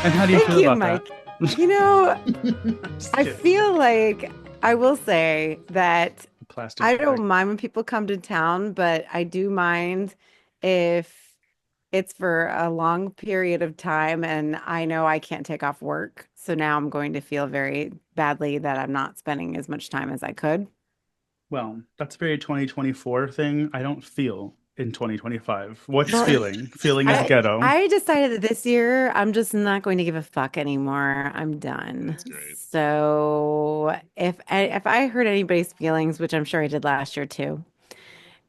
And how do you Thank feel you, about that? Mike. You know, Just I kidding. feel like I will say that Plastic I bag. don't mind when people come to town, but I do mind if it's for a long period of time and I know I can't take off work. So now I'm going to feel very badly that I'm not spending as much time as I could. Well, that's a very 2024 thing. I don't feel in 2025. What's Well, feeling? Feeling is I ghetto. I decided that this year I'm just not going to give a fuck anymore. I'm done. That's great. So if I hurt anybody's feelings, which I'm sure I did last year too,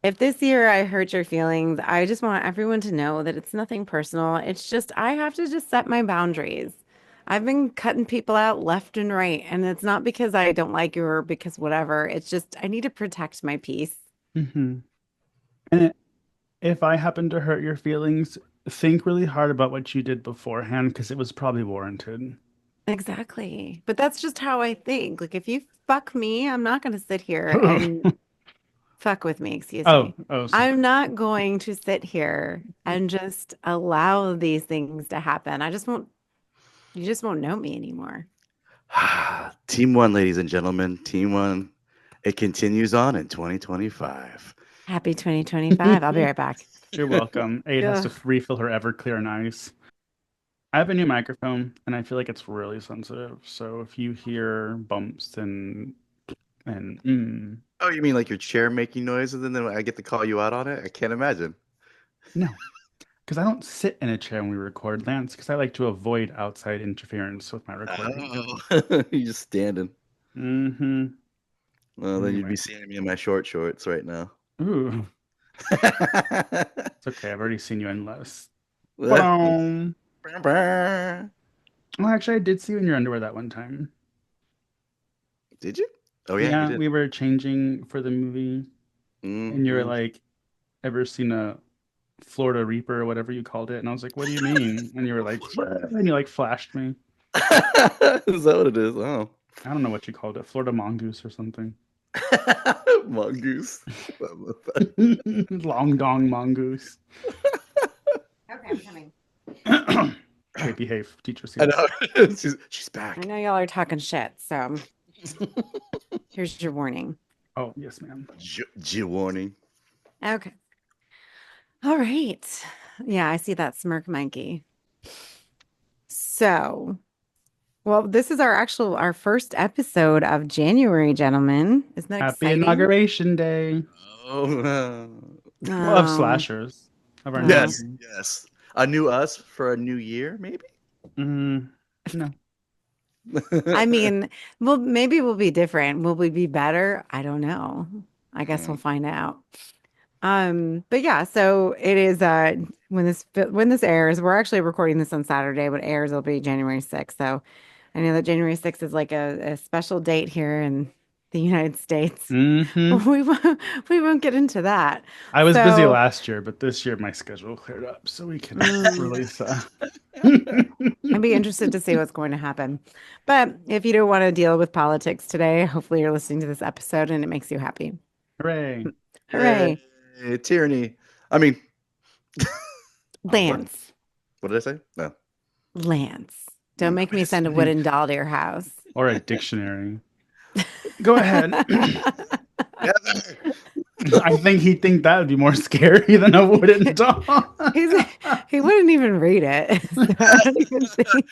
if this year I hurt your feelings, I just want everyone to know that it's nothing personal. It's just I have to just set my boundaries. I've been cutting people out left and right, and it's not because I don't like you or because whatever. It's just I need to protect my peace. Hmm. And if I happen to hurt your feelings, think really hard about what you did beforehand because it was probably warranted. Exactly. But that's just how I think. Like if you fuck me, I'm not going to sit here and fuck with me, excuse Oh, me. oh, sorry. I'm not going to sit here and just allow these things to happen. You just won't know me anymore. Team one, ladies and gentlemen. Team one. It continues on in 2025. Happy 2025. I'll be right back. You're welcome. Aid has to Ugh. refill her Everclear and ice. I have a new microphone and I feel like it's really sensitive. So if you hear bumps and Oh, you mean like your chair making noises and then I get to call you out on it? I can't imagine. no, because I don't sit in a chair when we record, Lance, because I like to avoid outside interference with my recording. Oh, you're just standing. Mm-hmm. Well, then you'd Anyway. be seeing me in my short shorts right now. Ooh, it's okay. I've already seen you in less. Ba-dum. Well, actually, I did see you in your underwear that one time. Did you? Oh yeah, you Yeah, did. we were changing for the movie, and you were Hmm. like, "Ever seen a Florida Reaper or whatever you called it?" And I was like, "What do you mean?" And you were like, and you like flashed me. Is that what it is? Oh. I don't know what you called it, Florida mongoose or something. Mongoose. Long dong mongoose. Okay, I'm coming. Okay, behave. Teacher I sees. know. She's I back. know y'all are talking shit, so here's your warning. Oh, yes, ma'am. G warning. Okay. All right. Yeah, I see that smirk, Mikey. So, well, this is our first episode of January, gentlemen. Isn't that Happy exciting? Inauguration Day. Oh, Well, of Oh, slashers, of our new oh. yes, movie. yes. A new us for a new year, maybe? Mm, no. I mean, well, maybe we'll be different. Will we be better? I don't know. I guess we'll find out. But yeah, so it is when this airs, we're actually recording this on Saturday, but airs will be January 6th. So I know that January 6th is like a special date here in the United States. Hmm. We won't get into that. I was busy So last year, but this year my schedule cleared up, so we can mm, release that. I'd be interested to see what's going to happen. But if you don't want to deal with politics today, hopefully you're listening to this episode and it makes you happy. Hooray. Hooray. Tyranny. I mean, what? Lance, What did I say? No. Lance, don't Mm, make me miss. send a wooden doll to your house. Or a dictionary. Go ahead. Yeah. I think he'd think that would be more scary than a wooden doll. He's he wouldn't even read it. So I don't even think.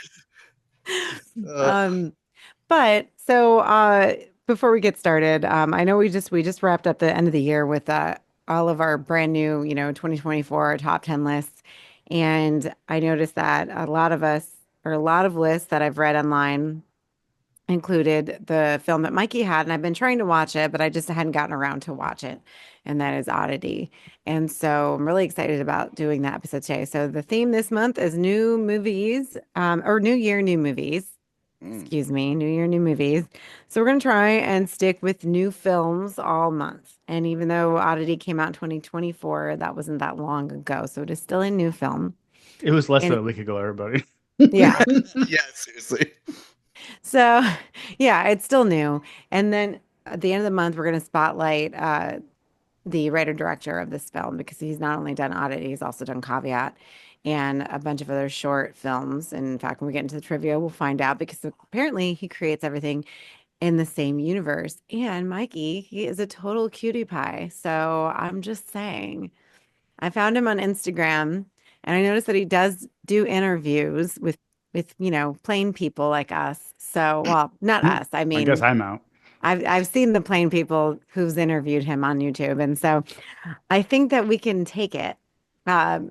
Uh, Um, but so before we get started, I know we just wrapped up the end of the year with all of our brand new, 2024 top 10 lists. And I noticed that a lot of us or a lot of lists that I've read online included the film that Mikey had, and I've been trying to watch it, but I just hadn't gotten around to watch it, and that is Oddity. And so I'm really excited about doing that episode today. So the theme this month is new movies, or New Year, new movies. mm. Excuse me, New Year, new movies. So we're gonna try and stick with new films all month. And even though Oddity came out in 2024, that wasn't that long ago, so it is still a new film. It was less And than a week ago, everybody. yeah, Yeah, seriously. so yeah, it's still new. And then at the end of the month, we're going to spotlight the writer director of this film because he's not only done Oddity, he's also done Caveat. and a bunch of other short films. And in fact, when we get into the trivia, we'll find out because apparently he creates everything in the same universe. And Mikey, he is a total cutie pie. So I'm just saying. I found him on Instagram and I noticed that he does do interviews with, plain people like us. So, well, not us. I I guess mean, I'm out. I've seen the plain people who's interviewed him on YouTube. And so I think that we can take it.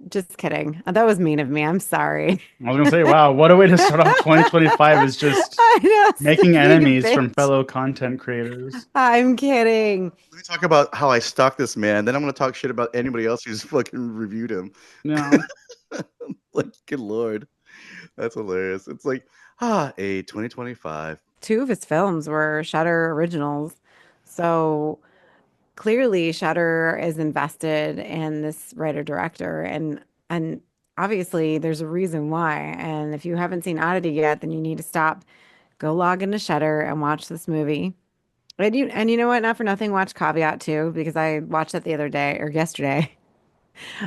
Just kidding. That was mean of me. I'm sorry. I was gonna say, wow, what a way to start off 2025 is just I know, making being a enemies from bitch. fellow content creaters. I'm kidding. Let me talk about how I stalked this man. Then I'm going to talk shit about anybody else who's fucking reviewed him. No. Like, good lord, that's hilarious. It's like, a 2025. Two of his films were Shutter originals. So clearly Shutter is invested in this writer director and obviously there's a reason why. And if you haven't seen Oddity yet, then you need to stop, go log into Shutter and watch this movie. And you know what? Not for nothing, watch Caveat too, because I watched it the other day or yesterday.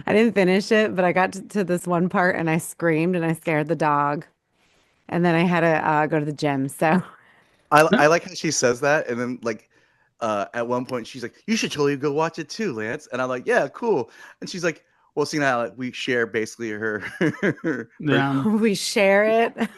I didn't finish it, but I got to this one part and I screamed and I scared the dog. And then I had to go to the gym. So I like how she says that, and then like at one point she's like, "You should totally go watch it too, Lance." And I'm like, "Yeah, cool." And she's like, "Well, see now like, we share basically her her Yeah. we share it.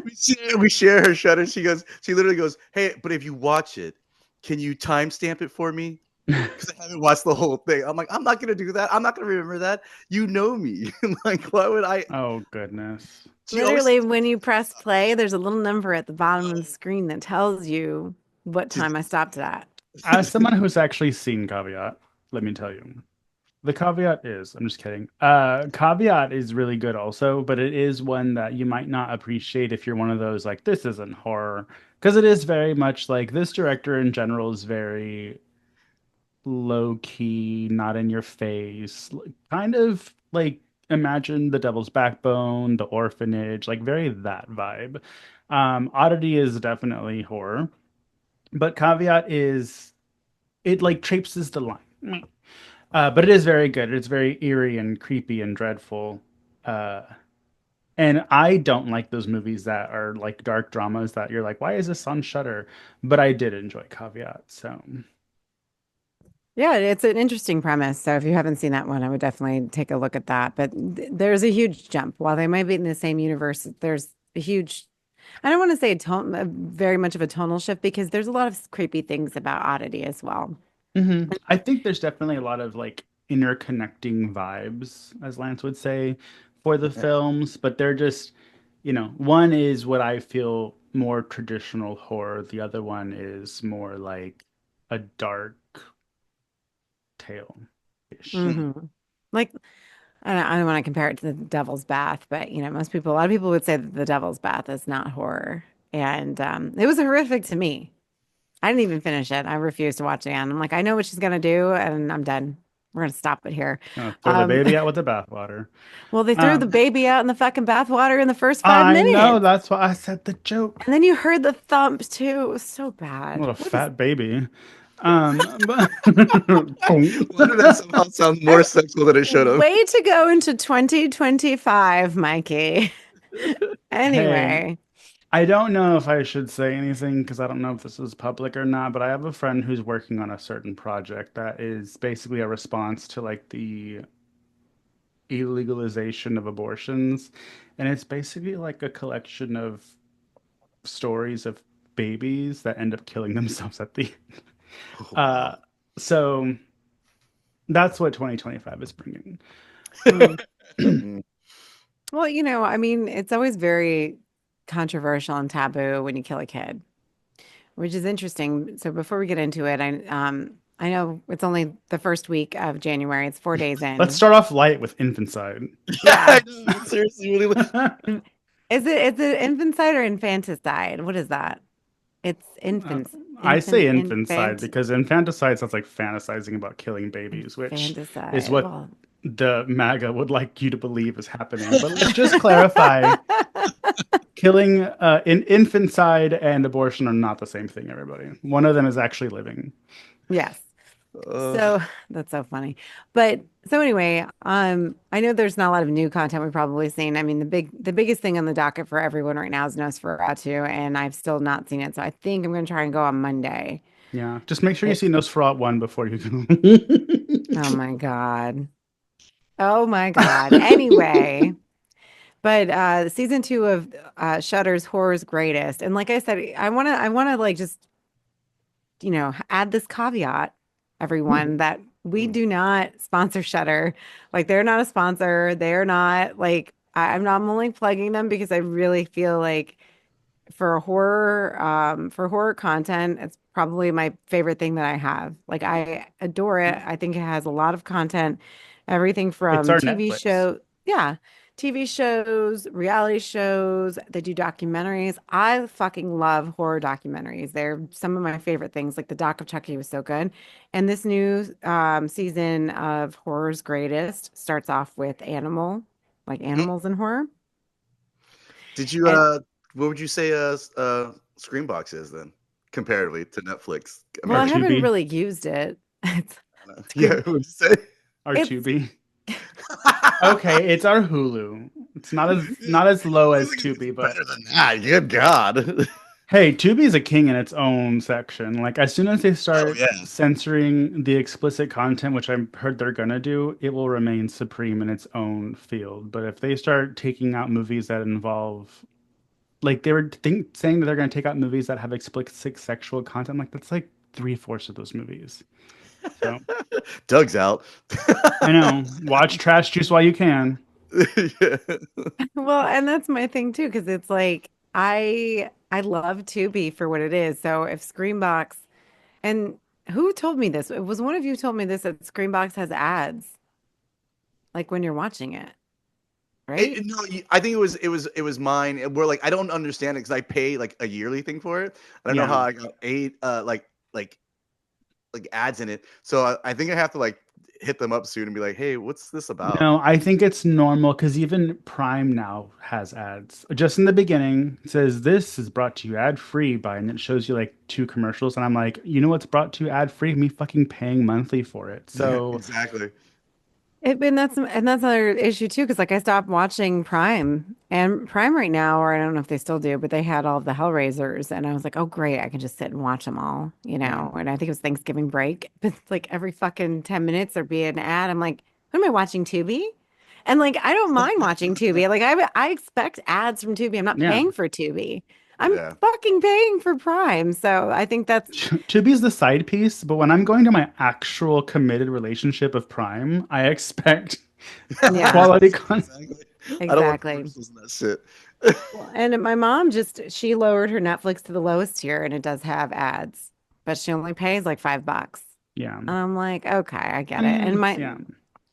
we, we share her Shutter." She literally goes, "Hey, but if you watch it, can you timestamp it for me? Because I haven't watched the whole thing." I'm like, "I'm not gonna do that. I'm not gonna remember that. You know me. Like, why would I?" Oh goodness. She always Literally, when you press play, there's a little number at the bottom of the screen that tells you what she's time I stopped at. As someone who's actually seen Caveat, let me tell you. The caveat is, I'm just kidding. Caveat is really good also, but it is one that you might not appreciate if you're one of those like this isn't horror, because it is very much like this director in general is very low key, not in your face, kind of like imagine The Devil's Backbone, The Orphanage, like very that vibe. Oddity is definitely horror, but Caveat is it like traipses the line. But it is very good. It's very eerie and creepy and dreadful. Uh, and I don't like those movies that are like dark dramas that you're like, why is this on Shudder? But I did enjoy Caveat. So, Yeah, it's an interesting premise. So if you haven't seen that one, I would definitely take a look at that. But there's a huge jump. While they might be in the same universe, there's a huge, I don't want to say very much of a tonal shift because there's a lot of creepy things about Oddity as well. I think there's definitely a lot of like interconnecting vibes, as Lance would say, for the films, but they're just, one is what I feel more traditional horror. The other one is more like a dark tale-ish. hmm Like, I don't want to compare it to the Devil's Bath, but a lot of people would say that the Devil's Bath is not horror. And it was horrific to me. I didn't even finish it. I refused to watch it again. I'm like, I know what she's gonna do, and I'm done. We're gonna stop it here. Throw the Um, baby out with the bathwater. well, they threw the Um, baby out in the fucking bathwater in the first five I know, minutes. that's why I said the joke. And then you heard the thump too. It was so bad. What a What is fat baby. But Why did that somehow sound more sexual than it should have? way to go into 2025, Mikey. hey, Anyway. I don't know if I should say anything because I don't know if this is public or not, but I have a friend who's working on a certain project that is basically a response to like the illegalization of abortions. And it's basically like a collection of stories of babies that end up killing themselves at the end. Oh, Uh, wow. so that's what 2025 is bringing. Um, Mm. Well, I mean, it's always very controversial and taboo when you kill a kid, which is interesting. So before we get into it, I know it's only the first week of January. It's 4 days let's in. start off light with infanticide. Yeah. I know, seriously, really. Is it infanticide or infanticide? What is that? It's Uh, infants. I say infanticide Infant because infanticide sounds like fantasizing about killing babies, which is infanticide. what Well, the MAGA would like you to believe is happening. But let's just clarify killing in infanticide and abortion are not the same thing, everybody. One of them is actually living. yes. So that's so funny. But so anyway, I know there's not a lot of new content we've probably seen. I mean, the biggest thing on the docket for everyone right now is Nosferatu, and I've still not seen it. So I think I'm gonna try and go on Monday. Yeah, just make sure you It, see Nosferatu 1 before you go. oh my God. Oh my God. Anyway, but season two of Shudder's Horror's Greatest. And like I said, I wanna like just add this caveat, everyone, that we do not sponsor Shudder. Like they're not a sponsor. They're not like I'm only plugging them because I really feel like for horror content, it's probably my favorite thing that I have. Like I adore it. I think it has a lot of content, everything It's from our TV Netflix. show, yeah, TV shows, reality shows. They do documentaries. I fucking love horror documentaries. They're some of my favorite things. Like the Doc of Chucky was so good. And this new season of Horror's Greatest starts off with like animals in horror. Did you And what would you say Screenbox is then comparatively to Netflix? I well, mean, I are they, haven't R2B. really used it. It's yeah, Scream. what would you say? It's R2B. Okay, it's our Hulu. It's not as low as Tubi, It's but better than that. Good God. hey, Tubi is a king in its own section. Like as soon as they Oh start yeah. censoring the explicit content, which I've heard they're gonna do, it will remain supreme in its own field. But if they start taking out movies that involve, like they were saying that they're gonna take out movies that have explicit sexual content, like that's like three-fourths of those movies. So Doug's out. I know. Watch Trash Juice while you can. Yeah. well, and that's my thing too, because it's like I love Tubi for what it is. So if Screambox and who told me this? It was one of you told me this that Screambox has ads, like when you're watching it, right? No, I think it was mine. Where like I don't understand it because I pay like a yearly thing for it. I don't know Yeah. how I got eight like ads in it. So I think I have to like hit them up soon and be like, hey, what's this about? No, I think it's normal because even Prime now has ads. Just in the beginning, it says this is brought to you ad free by, and it shows you like two commercials, and I'm like, you know what's brought to you ad free? Me fucking paying monthly for it. Yeah, So exactly. And that's another issue too, because like I stopped watching Prime and Prime right now, or I don't know if they still do, but they had all of the Hellraisers, and I was like, oh great, I can just sit and watch them all, Mhm. And I think it was Thanksgiving break, but it's like every fucking 10 minutes there'd be an ad. I'm like, what am I watching Tubi? And like I don't mind watching Tubi. Like I expect ads from Tubi. I'm not yeah, paying for Tubi. I'm Yeah. fucking paying for Prime. So I think that's Tubi's the side piece, but when I'm going to my actual committed relationship of Prime, I expect yeah, quality content. Exactly. I don't want exactly. commercials and that shit. Well, and my mom she lowered her Netflix to the lowest tier and it does have ads, but she only pays like $5. Yeah. And I'm like, okay, I get I it. And mean, my yeah.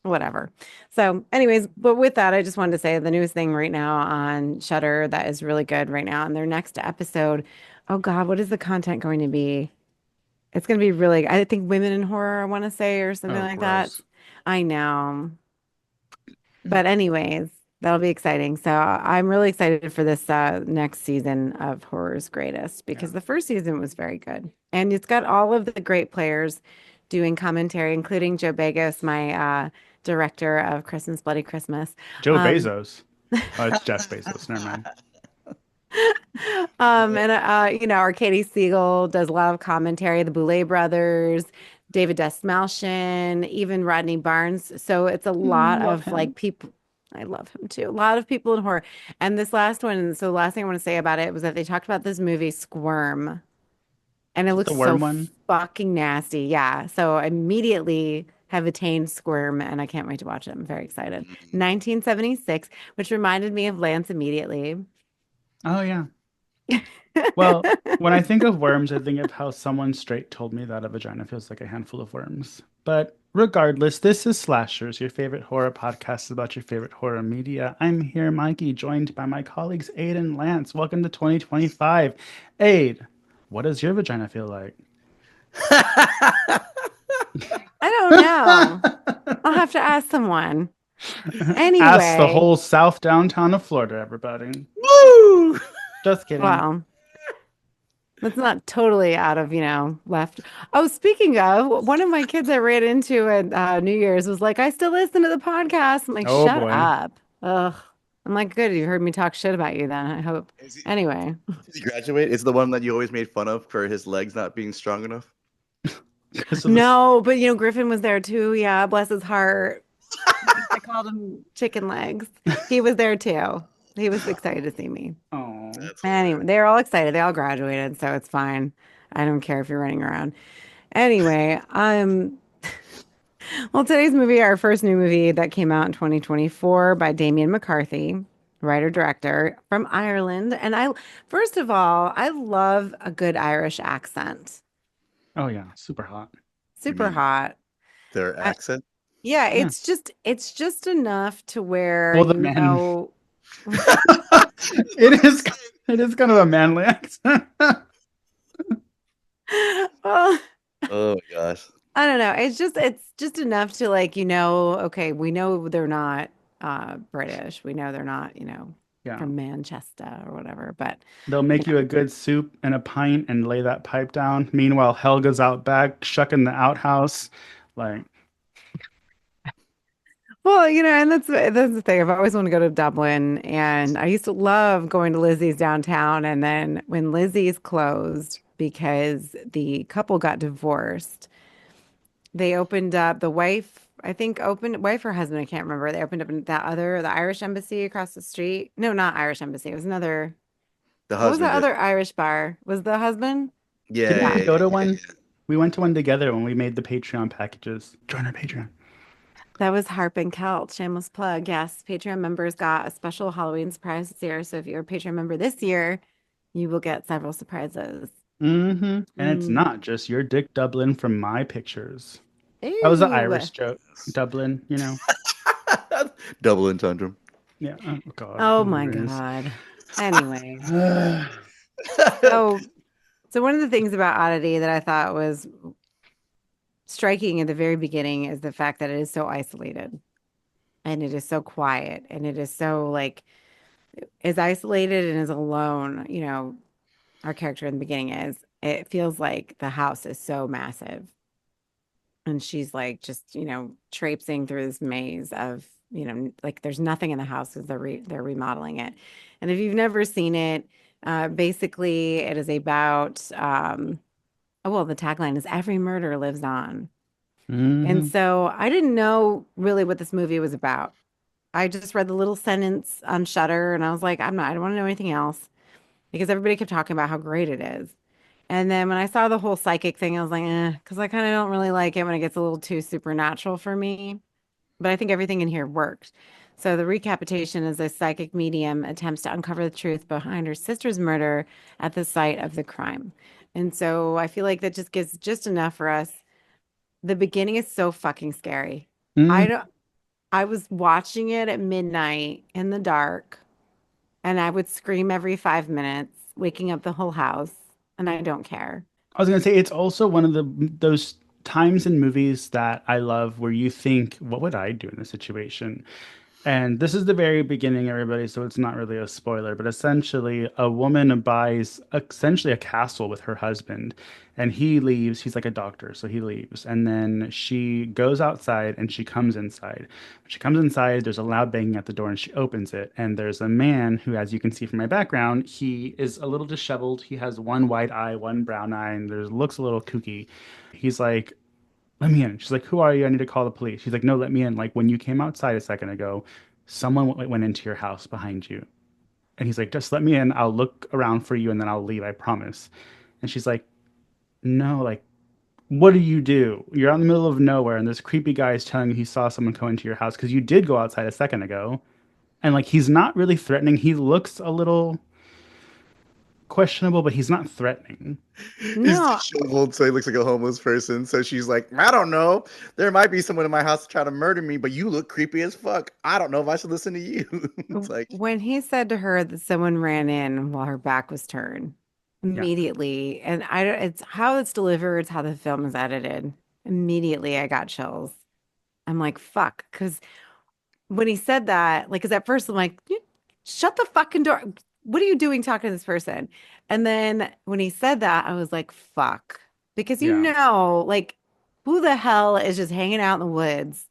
whatever. So, anyways, but with that, I just wanted to say the newest thing right now on Shudder that is really good right now. And their next episode, oh God, what is the content going to be? It's going to be really, I think women in horror, I want to say, or something Oh, like that. gross. I know. But anyways, that'll be exciting. So I'm really excited for this next season of Horror's Greatest Yeah. because the first season was very good. And it's got all of the great players doing commentary, including Joe Begos, my director of Christmas Bloody Christmas. Joe Um, Bezos. Oh, it's Jeff Bezos. Never mind. and Arcady Siegel does a lot of commentary, the Boulay brothers, David Desmalchin, even Rodney Barnes. So it's a lot Love of him. like people. I love him too. A lot of people in horror. And this last one, so the last thing I want to say about it was that they talked about this movie Squirm, and it The looks so worm one. fucking nasty. Yeah. So I immediately have attained Squirm, and I can't wait to watch it. I'm very excited. 1976, which reminded me of Lance immediately. Oh, yeah. Well, when I think of worms, I think of how someone straight told me that a vagina feels like a handful of worms. But regardless, this is Slashers, your favorite horror podcast about your favorite horror media. I'm here, Mikey, joined by my colleagues Aid and Lance. Welcome to 2025. Aid, what does your vagina feel like? I don't know. I'll have to ask someone. Ask the Anyway, whole South downtown of Florida, everybody. Woo! Just kidding. well, That's not totally out of, left. Oh, speaking of, one of my kids I ran into at New Year's was like, I still listen to the podcast. I'm like, Oh shut boy. up. Ugh. I'm like, good. You heard me talk shit about you then, I hope. Is he, Anyway. did he graduate? Is the one that you always made fun of for his legs not being strong enough? Because of this. No, but Griffin was there too. Yeah, bless his heart. I called him chicken legs. He was there too. He was excited to see me. Oh. That's Anyway, hilarious. they were all excited. They all graduated, so it's fine. I don't care if you're running around. Anyway, well, today's movie, our first new movie that came out in 2024 by Damien McCarthy, writer director from Ireland. And first of all, I love a good Irish accent. Oh yeah. Super hot. You Super mean hot. their I, accent? yeah, Yeah. it's just enough to where Well, the man. Well, It is. It is kind of a manly accent. Oh my gosh. I don't know. It's just enough to like, okay, we know they're not British. We know they're not, Yeah. from Manchester or whatever, but They'll you make you a good soup and a pint and lay that pipe down. Meanwhile, Helga's out back shucking the outhouse. Like, well, and that's the thing. I've always wanted to go to Dublin, and I used to love going to Lizzie's downtown. And then when Lizzie's closed because the couple got divorced, they opened up the wife. I think opened wife or husband. I can't remember. They opened up the Irish embassy across the street. No, not Irish embassy. It was another. The What was husband that did. other Irish bar? Was the husband? Yeah, didn't Yeah, we yeah, go yeah, to yeah, one? yeah. We went to one together when we made the Patreon packages. Join our Patreon. that was Harp and Celt. Shameless plug. Yes, Patreon members got a special Halloween surprise this year. So if you're a Patreon member this year, you will get several surprises. Mm-hmm. And it's Mm. not just your Dick Dublin from my pictures. That was an Ew. Irish joke. Dublin, you know. Double entendre. Yeah. Oh God. Oh my Hilarious. God. Anyway, so so one of the things about Oddity that I thought was striking at the very beginning is the fact that it is so isolated and it is so quiet and it is so like is isolated and is alone, our character in the beginning is. It feels like the house is so massive and she's like just, traipsing through this maze of, like there's nothing in the house because they're remodeling it. And if you've never seen it, basically it is about oh well, the tagline is every murder lives on. And Hmm. so I didn't know really what this movie was about. I just read the little sentence on Shutter and I was like, I don't want to know anything else because everybody kept talking about how great it is. And then when I saw the whole psychic thing, I was like, because I kind of don't really like it when it gets a little too supernatural for me. But I think everything in here worked. So the recapitation is a psychic medium attempts to uncover the truth behind her sister's murder at the site of the crime. And so I feel like that just gives just enough for us. The beginning is so fucking scary. I Hmm. don't I was watching it at midnight in the dark and I would scream every 5 minutes, waking up the whole house, and I don't care. I was gonna say it's also one of those times in movies that I love where you think, what would I do in this situation? And this is the very beginning, everybody, so it's not really a spoiler, but essentially, a woman buys essentially a castle with her husband, and he leaves. He's like a doctor, so he leaves. And then she goes outside and she comes inside. When she comes inside, there's a loud banging at the door, and she opens it. And there's a man who, as you can see from my background, he is a little disheveled. He has one white eye, one brown eye, and there's looks a little kooky. He's like, let me in. She's like, who are you? I need to call the police. She's like, no, let me in. Like when you came outside a second ago, someone went into your house behind you. And he's like, just let me in. I'll look around for you and then I'll leave. I promise. And she's like, no, like, what do you do? You're out in the middle of nowhere and this creepy guy is telling you he saw someone go into your house because you did go outside a second ago. And like, he's not really threatening. He looks a little questionable, but he's not threatening. He's No, disheveled, so he looks like a homeless person. So she's like, I don't know. There might be someone in my house trying to murder me, but you look creepy as fuck. I don't know if I should listen to you. It's like, when he said to her that someone ran in while her back was turned, Yeah. immediately, and I don't, it's how it's delivered, it's how the film is edited. Immediately, I got chills. I'm like, fuck, because when he said that, like, because at first I'm like, shut the fucking door. what are you doing talking to this person? And then when he said that, I was like, fuck. Because Yeah. like, who the hell is just hanging out in the woods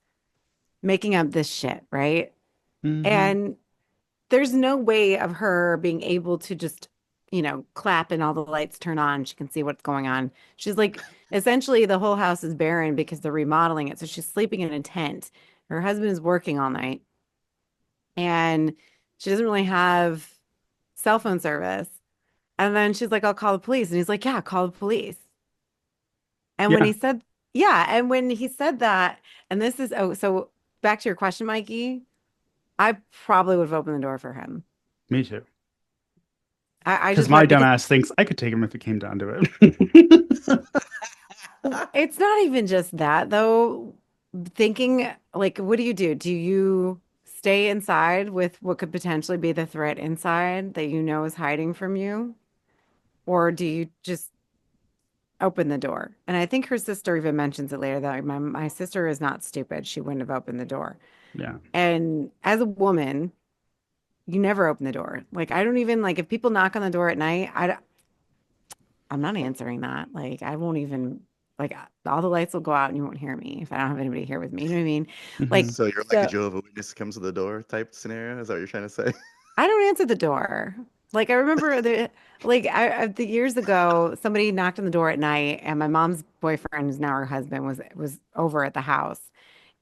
making up this shit, right? Hmm. And there's no way of her being able to just, clap and all the lights turn on. She can see what's going on. She's like, essentially, the whole house is barren because they're remodeling it. So she's sleeping in a tent. Her husband is working all night and she doesn't really have cell phone service. And then she's like, I'll call the police. And he's like, yeah, call the police. And when Yeah, he said, yeah, and when he said that, and this is, oh, so back to your question, Mikey, I probably would have opened the door for him. me too. I Because just my want, dumb because ass thinks I could take him if it came down to it. it's not even just that, though. Thinking, like, what do you do? Do you stay inside with what could potentially be the threat inside that you know is hiding from you? Or do you just open the door? And I think her sister even mentions it later that like, my sister is not stupid. She wouldn't have opened the door. Yeah. And as a woman, you never open the door. Like, I don't even like if people knock on the door at night, I'm not answering that. Like, I won't even like all the lights will go out and you won't hear me if I don't have anybody here with me. You know what I mean? Hmm. Like, So you're like a so Jehovah's Witness comes to the door type scenario? Is that what you're trying to say? I don't answer the door. Like, I remember the years ago, somebody knocked on the door at night, and my mom's boyfriend, who's now her husband, was over at the house.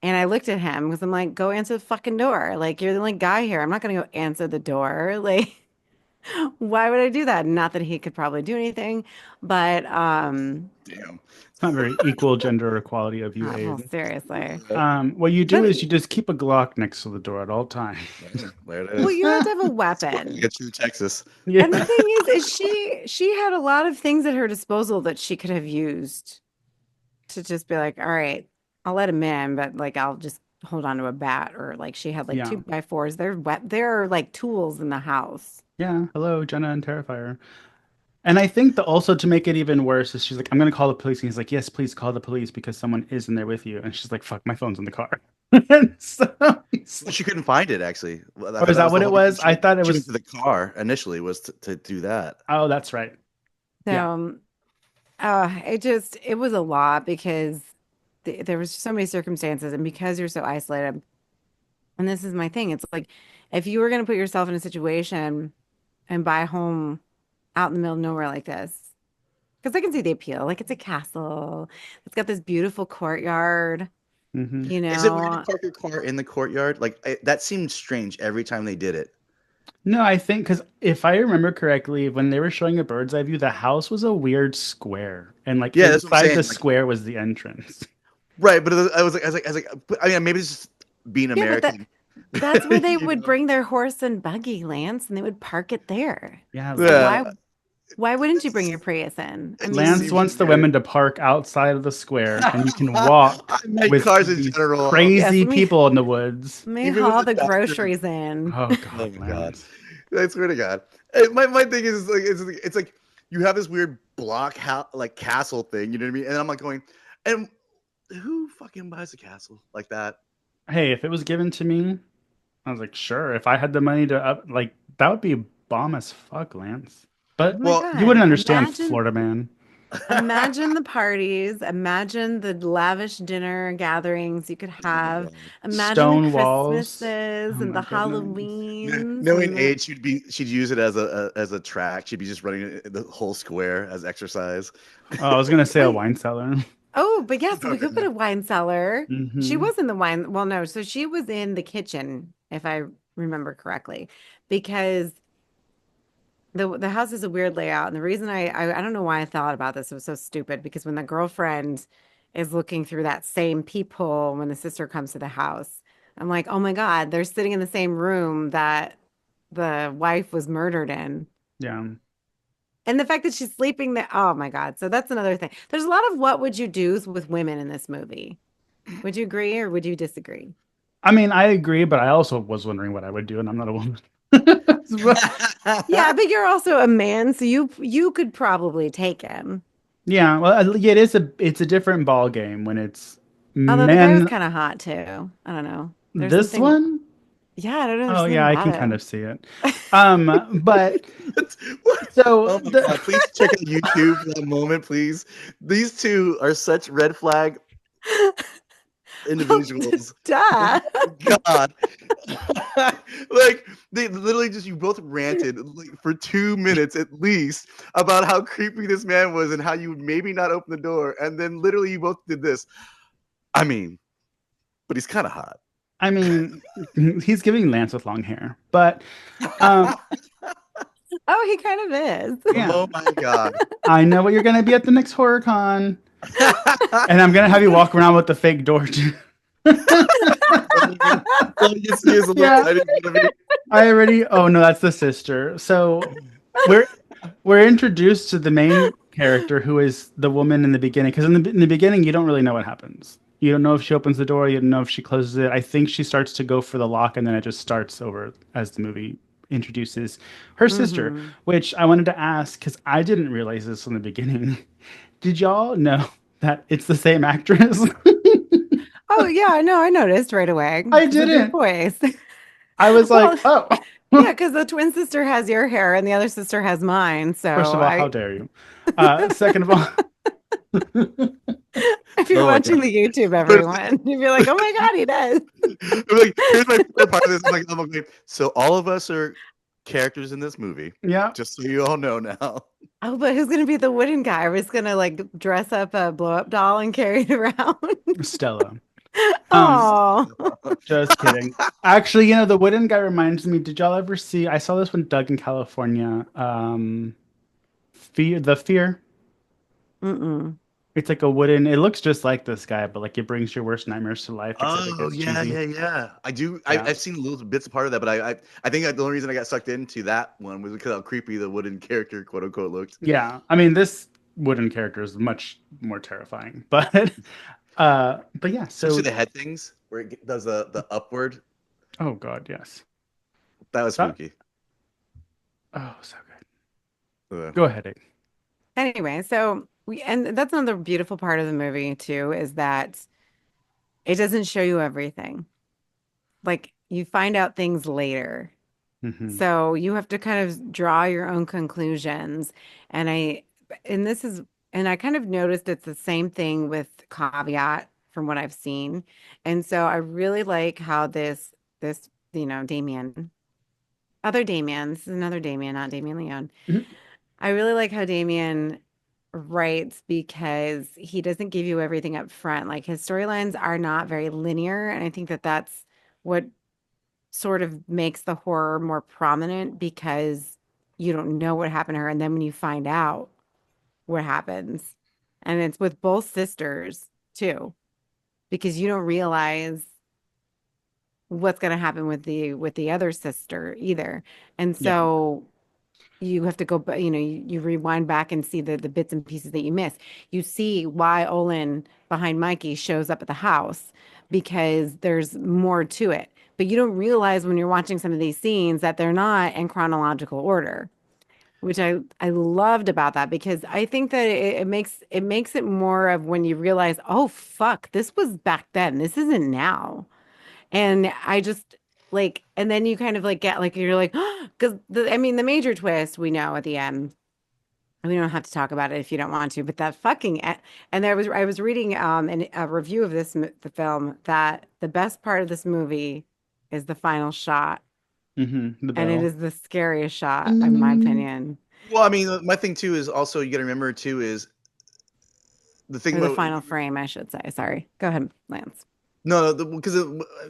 And I looked at him because I'm like, go answer the fucking door. Like, you're the only guy here. I'm not gonna go answer the door. Like, why would I do that? Not that he could probably do anything, but Damn. It's not very equal gender equality of you, well, Abe. seriously. What you do But is you just keep a Glock next to the door at all times. There it well, is. you have to have a Like weapon. a true Texas. Yeah. And the thing is she had a lot of things at her disposal that she could have used to just be like, all right, I'll let him in, but like I'll just hold on to a bat or like she had like Yeah. 2x4s. There are like tools in the house. Yeah. Hello, Jenna and Terrifier. And I think that also to make it even worse is she's like, I'm gonna call the police. And he's like, yes, please call the police because someone is in there with you. And she's like, fuck, my phone's in the car. And so he's Well, like, she couldn't find it actually. Well, I oh, thought is that that was the what it whole reason was? I thought it she went was. to the car initially was to do that. Oh, that's right. So Yeah. it was a lot because there was so many circumstances and because you're so isolated. And this is my thing. It's like if you were going to put yourself in a situation and buy a home out in the middle of nowhere like this, because I can see the appeal. Like it's a castle. It's got this beautiful courtyard, Hmm. you Is it weird to know. park your car in the courtyard? Like that seemed strange every time they did it. No, I think because if I remember correctly, when they were showing a bird's eye view, the house was a weird square, and like Yeah, that's what I'm inside the saying. Like, square was the entrance. right, but I was like, but, I mean, maybe it's just being Yeah, but American. that's where they You would know? bring their horse and buggy, Lance, and they would park it there. Yeah, So Yeah, why wouldn't you bring your Prius in? I it just Lance mean, seems wants the weird. women to park outside of the square, and you can walk I meant with cars in these general. yes, crazy people in the woods. let me Even with haul the the doctor. groceries in. Oh Oh God, my god. Lance. I swear to God. My thing is like it's like you have this weird block like castle thing, you know what I mean? And I'm like going, and who fucking buys a castle like that? Hey, if it was given to me, I was like, sure. If I had the money to up, like that would be bomb as fuck, Lance. Oh But my Well, you wouldn't God. understand Florida man. Imagine the parties, imagine the lavish dinner gatherings you could oh my have, god. imagine the Stone walls. Christmases Oh and my the goodness. Halloweens Knowing and the age, she'd use it as a track. She'd be just running the whole square as exercise. Oh, I was gonna say a wait. wine cellar. Oh, but yeah, so we Okay, could put a wine cellar. She Hmm. was in the wine. Well, no, so she was in the kitchen, if I remember correctly, because the house is a weird layout. And the reason I don't know why I thought about this, it was so stupid because when the girlfriend is looking through that same peephole when the sister comes to the house, I'm like, oh my God, they're sitting in the same room that the wife was murdered in. Yeah. And the fact that she's sleeping there, oh my God. So that's another thing. There's a lot of what would you do's with women in this movie. Would you agree or would you disagree? I mean, I agree, but I also was wondering what I would do, and I'm not a woman. Yeah, but you're also a man, so you could probably take him. Yeah, well, yeah, it's a different ball game when it's Although the guy was men. kind of hot too. I don't know. There's This something. one, Yeah, I don't Oh understand yeah, I about can kind it. of see it. But What? so Oh my God, please check out YouTube for that moment, please. These two are such red flag Well, individuals. Oh duh. my God. Like they literally just you both ranted like, for 2 minutes at least about how creepy this man was and how you would maybe not open the door, and then literally you both did this. I mean, but he's kind of hot. I mean, he's giving Lance with long hair, but um, Oh, he kind of is. yeah, Oh my God. I know what you're gonna be at the next horror con, and I'm gonna have you walk around with the fake door too. All you can see is a little Yeah, tiny bit of me. I already. Oh no, that's the sister. So we're we're introduced to the main character, who is the woman in the beginning. Because in the beginning, you don't really know what happens. You don't know if she opens the door. You don't know if she closes it. I think she starts to go for the lock, and then it just starts over as the movie introduces her sister. Hmm. Which I wanted to ask because I didn't realize this in the beginning. Did y'all know that it's the same actress? Oh, yeah, no, I noticed right away I because of your didn't. voice. I was like, Well, oh. yeah, because the twin sister has your hair and the other sister has mine. First So of all, how I, dare you? Second of all, if you're Oh my watching God. the YouTube, But everyone, you'd be like, oh my God, he does. I'm like, here's my favorite part of this. I'm like, so all of us are characters in this movie, yeah, just so you all know now. Oh, but who's gonna be the wooden guy? We're just gonna like dress up a blow up doll and carry it around. Stella. Um, Oh, just kidding. Actually, the wooden guy reminds me. Did y'all ever see? I saw this one, Doug in California. Fear. mm-mm. It's like a wooden. It looks just like this guy, but like it brings your worst nightmares to life, except it Oh gets yeah, cheesy. yeah, yeah. I do. Yeah, I've seen little bits of part of that, but I think the only reason I got sucked into that one was because how creepy the wooden character, quote unquote, looked. yeah. I mean, this wooden character is much more terrifying, but yeah. Especially So, the head things where it does the upward. oh God, yes. That was That. spooky. Oh, so good. Uh, Go ahead. Abe. Anyway, so and that's another beautiful part of the movie too, is that it doesn't show you everything. Like you find out things later. Hmm. So you have to kind of draw your own conclusions. And and this is, and I kind of noticed it's the same thing with Caveat from what I've seen. And so I really like how this, Damien, other Damien, this is another Damien, not Damien Leone. Hmm. I really like how Damien writes because he doesn't give you everything up front. Like his storylines are not very linear. And I think that that's what sort of makes the horror more prominent because you don't know what happened to her. And then when you find out what happens, and it's with both sisters too, because you don't realize what's going to happen with the other sister either. And Yeah. so you have to go, you rewind back and see the bits and pieces that you miss. You see why Olin behind Mikey shows up at the house because there's more to it. But you don't realize when you're watching some of these scenes that they're not in chronological order, which I loved about that because I think that it makes it more of when you realize, oh fuck, this was back then. This isn't now. And I just like, and then you kind of like get like, you're like, because I mean, the major twist we know at the end, and we don't have to talk about it if you don't want to, but that and I was reading a review of the film that the best part of this movie is the final shot, The and it bell. is the scariest shot, in my Mm. opinion, well, I mean, my thing too is also you got to remember too is the thing or the about final frame, I should say. Sorry. Go ahead, Lance. no, because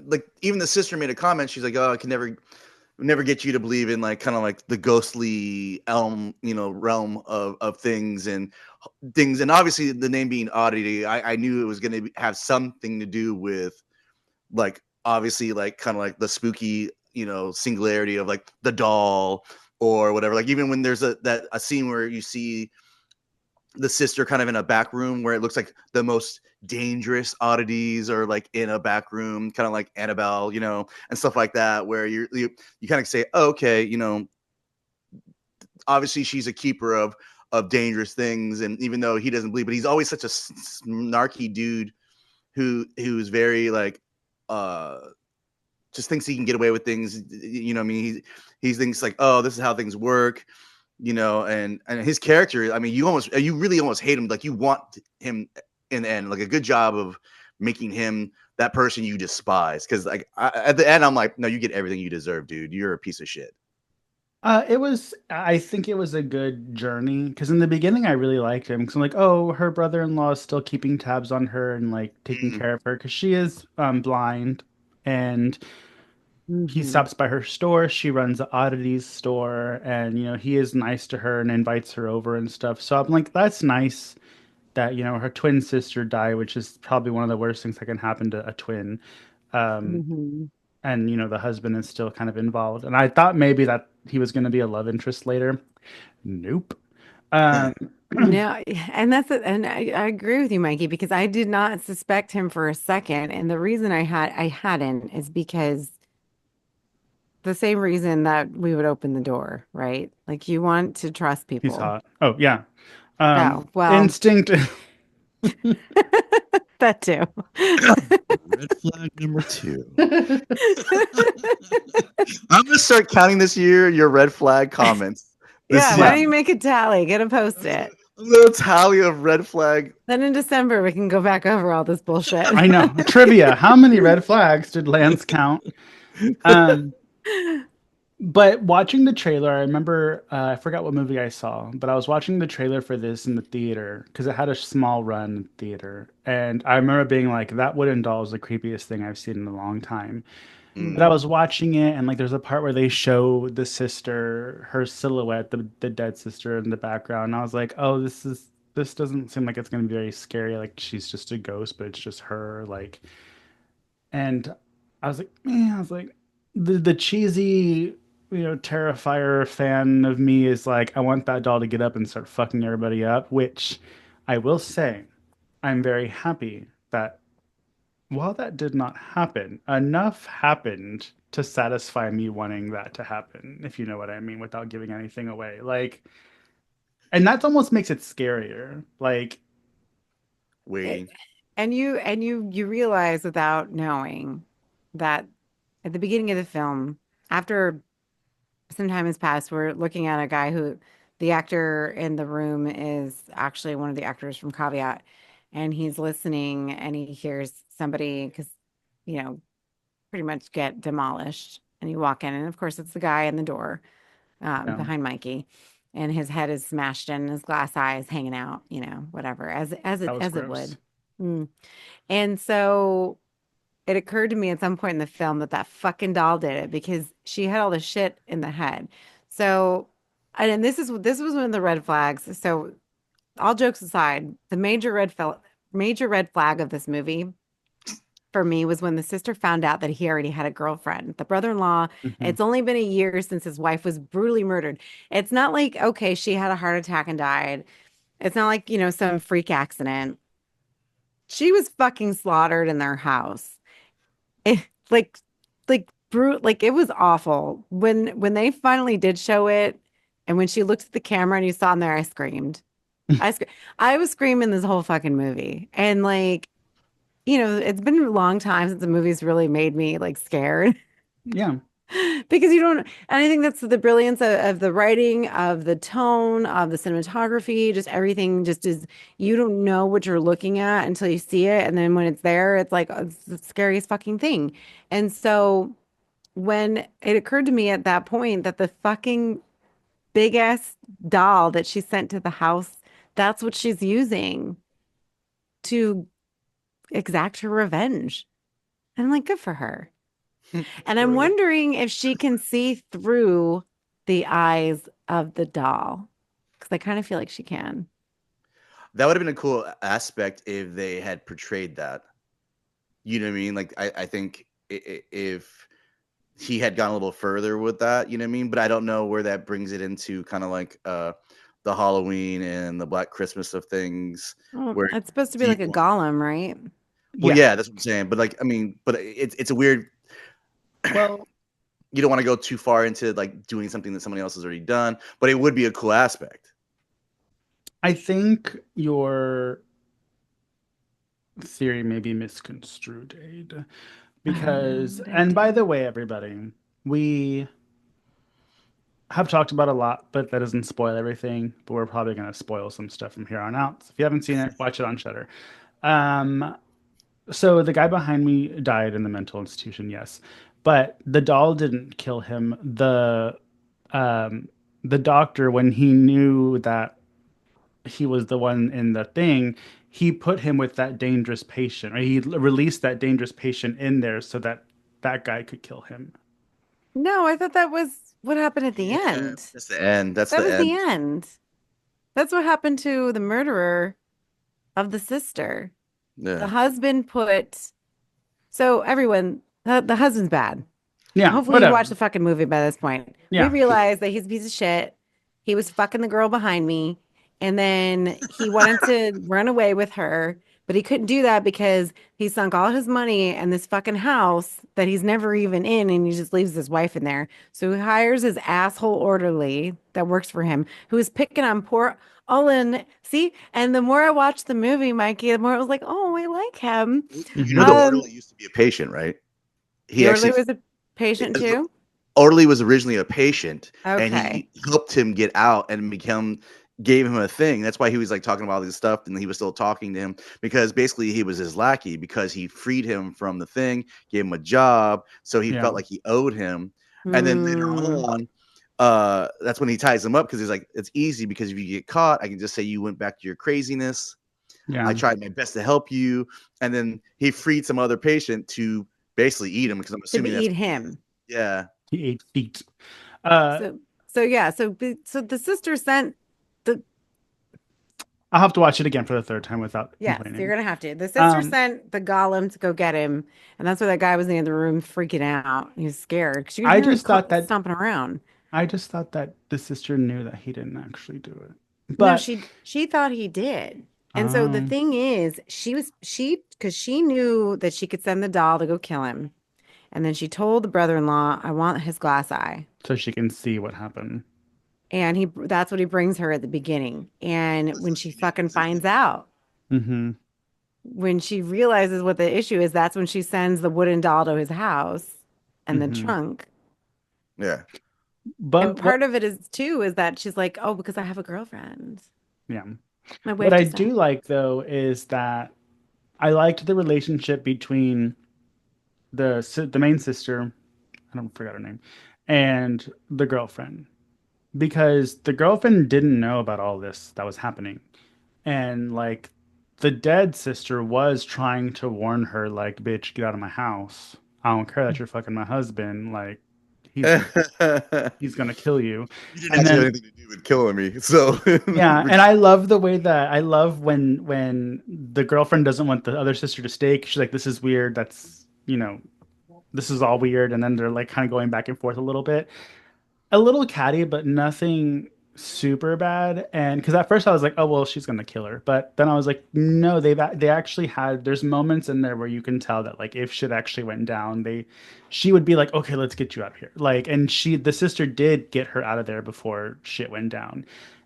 like even the sister made a comment. She's like, "Oh, I can never get you to believe in like kind of like the ghostly realm of things." And obviously, the name being Oddity, I knew it was going to have something to do with like obviously like kind of like the spooky singularity of like the doll or whatever. Like even when there's a scene where you see the sister kind of in a back room where it looks like the most dangerous oddities are like in a back room, kind of like Annabelle, and stuff like that, where you kind of say, oh, okay, obviously she's a keeper of dangerous things, and even though he doesn't believe, but he's always such a snarky dude who's very like uh just thinks he can get away with things. You know, what I mean, he thinks like, oh, this is how things work. You know, and his character. I mean, you really almost hate him. Like you want him in the end. Like a good job of making him that person you despise. Because like at the end, I'm like, no, you get everything you deserve, dude. You're a piece of shit. I think it was a good journey because in the beginning I really liked him because I'm like, oh, her brother-in-law is still keeping tabs on her and like taking Mm, care of her because she is blind, and he Hmm. stops by her store. She runs the Oddities store, and he is nice to her and invites her over and stuff. So I'm like, that's nice that her twin sister died, which is probably one of the worst things that can happen to a twin. Um, Hmm. and the husband is still kind of involved. And I thought maybe that he was going to be a love interest later. Nope. Um, No, and and I agree with you, Mikey, because I did not suspect him for a second, and the reason I hadn't is because the same reason that we would open the door, right? Like you want to trust he's people. hot. Oh yeah. Oh, well, Instinct. that too. red flag number two. I'm gonna start counting this year your red flag comments. This Yeah, why year, don't Yeah, you make a tally? Get a post it. a little tally of red flag. Then in December we can go back over all this bullshit. I know. Trivia. How many red flags did Lance count? Um, But watching the trailer, I remember I forgot what movie I saw, but I was watching the trailer for this in the theater because it had a small run in theater, and I remember being like, "That wooden doll is the creepiest thing I've seen in a long time." But I Mm. Mhm. was watching it, and like, there's a part where they show the sister, her silhouette, the dead sister in the background, and I was like, "Oh, this doesn't seem like it's gonna be very scary. Like she's just a ghost, but it's just her." Like, and I was like, man, I was like, the cheesy, Terrifier fan of me is like, I want that doll to get up and start fucking everybody up, which I will say, I'm very happy that while that did not happen, enough happened to satisfy me wanting that to happen, if you know what I mean, without giving anything away. Like, and that almost makes it scarier. Like, It, Waiting. and you realize without knowing that at the beginning of the film, after some time has passed, we're looking at a guy who the actor in the room is actually one of the actors from Caveat, and he's listening and he hears somebody because pretty much get demolished, and you walk in, and of course it's the guy in the door yeah, behind Mikey, and his head is smashed in, his glass eyes hanging out, whatever, that was as it would. gross. Mm. And so it occurred to me at some point in the film that that fucking doll did it because she had all the shit in the head. So, and this was one of the red flags. So, all jokes aside, the major red flag of this movie for me was when the sister found out that he already had a girlfriend. The brother-in-law, Hmm. it's only been a year since his wife was brutally murdered. It's not like, okay, she had a heart attack and died. It's not like, some freak accident. She was fucking slaughtered in their house. It, like brute, like it was awful. When they finally did show it, and when she looked at the camera and you saw in there, I screamed. I was screaming this whole fucking movie. And like, it's been a long time since the movie's really made me like scared. Yeah. Because you don't, and I think that's the brilliance of the writing, of the tone, of the cinematography, just everything just is, you don't know what you're looking at until you see it. And then when it's there, it's like, it's the scariest fucking thing. And so when it occurred to me at that point that the fucking big ass doll that she sent to the house, that's what she's using to exact her revenge. And I'm like, good for her. And I'm True. wondering if she can see through the eyes of the doll. Because I kind of feel like she can. That would have been a cool aspect if they had portrayed that. You know what I mean? Like I think if he had gone a little further with that, you know what I mean? But I don't know where that brings it into kind of like the Halloween and the Black Christmas of things. Well, Where it's supposed to be do you like a want? golem, right? Well, Yeah. yeah, that's what I'm saying. But like, I mean, but it's a weird. Well, You don't want to go too far into like doing something that somebody else has already done, but it would be a cool aspect. I think your theory may be misconstrued, Aid. because, and by the way, everybody, we have talked about a lot, but that doesn't spoil everything. But we're probably going to spoil some stuff from here on out. So if you haven't seen it, watch it on Shutter. Um, so the guy behind me died in the mental institution, yes, but the doll didn't kill him. Um, the doctor, when he knew that he was the one in the thing, he put him with that dangerous patient, or he released that dangerous patient in there so that that guy could kill him. No, I thought that was what happened at the Yeah, end. that's the end. That's That the was the end. end. That's what happened to the murderer of the sister. The Yeah. husband put, so everyone, the husband's bad. Yeah, Hopefully you watched whatever. the fucking movie by this point. We Yeah, realized that he's a piece of shit. He was fucking the girl behind me. And then he wanted to run away with her, but he couldn't do that because he sunk all his money in this fucking house that he's never even in, and he just leaves his wife in there. So he hires his asshole orderly that works for him, who is picking on poor Olin. See? And the more I watched the movie, Mikey, the more I was like, oh, I like him. You know, the hmm Um, orderly used to be a patient, right? He the orderly actually was a patient too. Orderly was originally a patient, and Okay. he helped him get out and gave him a thing. That's why he was like talking about all this stuff, and he was still talking to him because basically he was his lackey because he freed him from the thing, gave him a job, so he yeah, felt like he owed him. And then later Hmm. on, that's when he ties him up because he's like, it's easy because if you get caught, I can just say you went back to your craziness. I yeah. tried my best to help you, and then he freed some other patient to basically eat him because I'm To assuming be that's eat what he did. him. Yeah. He ate feet. Uh, So yeah, so the sister sent the I'll have to watch it again for the third time without yes, you're complaining. gonna have to. The sister Um, sent the golem to go get him, and that's why that guy was in the other room freaking out. He was scared because you could I hear him just thought that stomping around. I just thought that the sister knew that he didn't actually do it. No, But she thought he did. And so the um, thing is, she because she knew that she could send the doll to go kill him. And then she told the brother-in-law, I want his glass eye. so she can see what happened. And that's what he brings her at the beginning. And when So she she knew fucking finds exactly. out, Hmm when she realizes what the issue is, that's when she sends the wooden doll to his house and the hmm trunk. Yeah. And But part what? of it is too, is that she's like, oh, because I have a girlfriend. Yeah. My What wife I just died. do like though is that I liked the relationship between the main sister, I don't forget her name, and the girlfriend because the girlfriend didn't know about all this that was happening. And like the dead sister was trying to warn her, like, bitch, get out of my house. I don't care that you're fucking my husband. Like, he's You gonna he's gonna kill you. didn't And actually have then anything to do with killing me. So yeah, and I love the way that I love when the girlfriend doesn't want the other sister to stay. 'Cause she's like, this is weird. That's this is all weird. And then they're like kind of going back and forth a little bit. A little catty, but nothing super bad. And because at first I was like, oh well, she's gonna kill her, but then I was like, no, they actually had. There's moments in there where you can tell that like if shit actually went down, she would be like, okay, let's get you out of here. Like, and the sister did get her out of there before shit went down.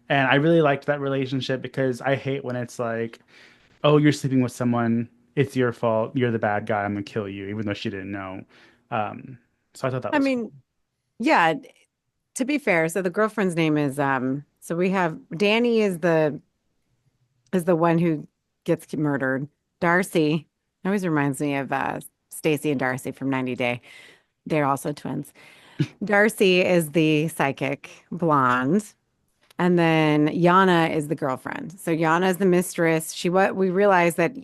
And I really liked that relationship because I hate when it's like, oh, you're sleeping with someone, it's your fault, you're the bad guy, I'm gonna kill you, even though she didn't know. Um, so I thought that I was cool. mean, yeah, to be fair, so the girlfriend's name is so we have Danny is the one who gets murdered. Darcy always reminds me of Stacy and Darcy from 90 Day. They're also twins. Darcy is the psychic blonde. And then Yana is the girlfriend. So Yana is the mistress. What we realized that